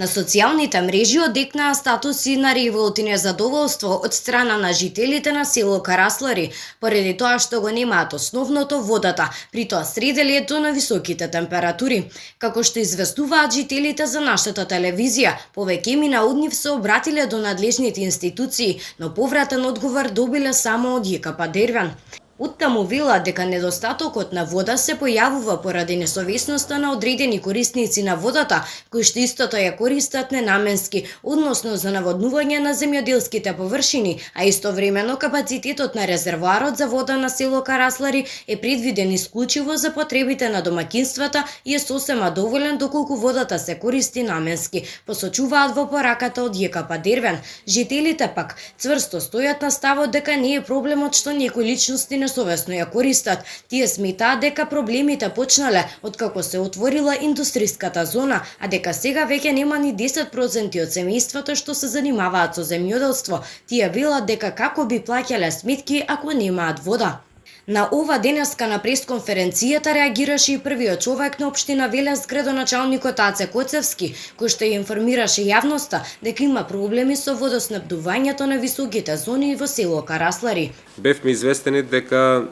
На социјалните мрежи одекнаа статуси на револт и незадоволство од страна на жителите на село Караслари, поради тоа што го немаат основното водата, при тоа среде лето на високите температури. Како што известуваат жителите за нашата телевизија, повеќемина од нив се обратиле до надлежните институции, но повратен одговор добиле само од ЈКП Дервен. Оттаму велат дека недостатокот на вода се појавува поради несовесноста на одредени корисници на водата, кои што истото ја користат ненаменски, односно за наводнување на земјоделските површини, а истовремено капацитетот на резервоарот за вода на село Караслари е предвиден исклучиво за потребите на домаќинствата и е сосема доволен доколку водата се користи наменски, посочуваат во пораката од ЈКП Дервен. Жителите пак цврсто стојат на ставот дека не е проблемот што некои личности несовесно ја користат. Тие сметаат дека проблемите почнале откако се отворила индустријската зона, а дека сега веќе нема ни 10% од семејствата што се занимаваат со земјоделство. Тие велат дека како би плаќале сметки ако немаат вода. На ова денеска на пресконференцијата реагираше и првиот човек на општина Велес, градоначалникот Аце Коцевски, кој што ја информираше јавноста дека има проблеми со водоснабдувањето на високите зони во село Караслари. Бевме известени дека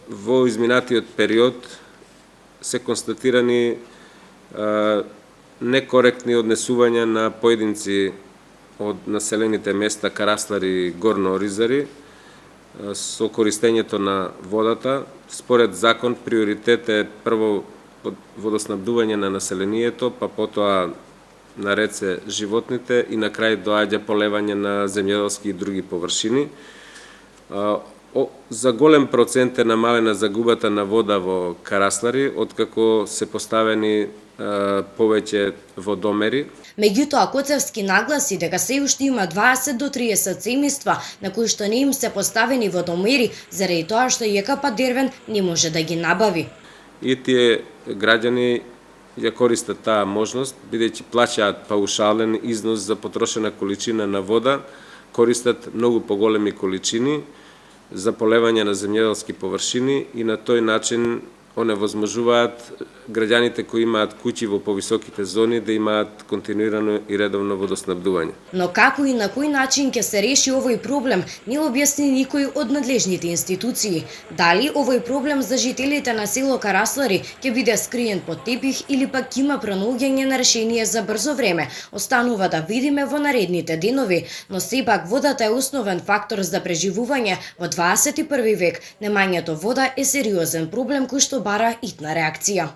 во изминатиот период се констатирани некоректни однесувања на поединци од населените места Караслари и Горно Оризари со користењето на водата. Според закон приоритет е прво водоснабдување на населението, па потоа наред се животните и на крај доаѓа полевање на земјоделски и други површини. За голем процент е намалена загубата на вода во Караслари, откако се поставени повеќе водомери. Меѓутоа, Коцевски нагласи дека се уште има 20 до 30 семејства на кои што не им се поставени водомери заради тоа што ЈКП Дервен не може да ги набави. И тие граѓани ја користат таа можност, бидејќи плаќаат паушален износ за потрошена количина на вода, користат многу поголеми количини за полевање на земјоделски површини и на тој начин оневозможуваат граѓаните кои имаат куќи во повисоките зони да имаат континуирано и редовно водоснабдување. Но како и на кој начин ќе се реши овој проблем, не објасни никој од надлежните институции. Дали овој проблем за жителите на село Караслари ќе биде скриен под тепих или пак има пронаоѓање на решение за брзо време, останува да видиме во наредните денови, но сепак водата е основен фактор за преживување во 21 век. Немањето вода е сериозен проблем кој што бара итна реакција.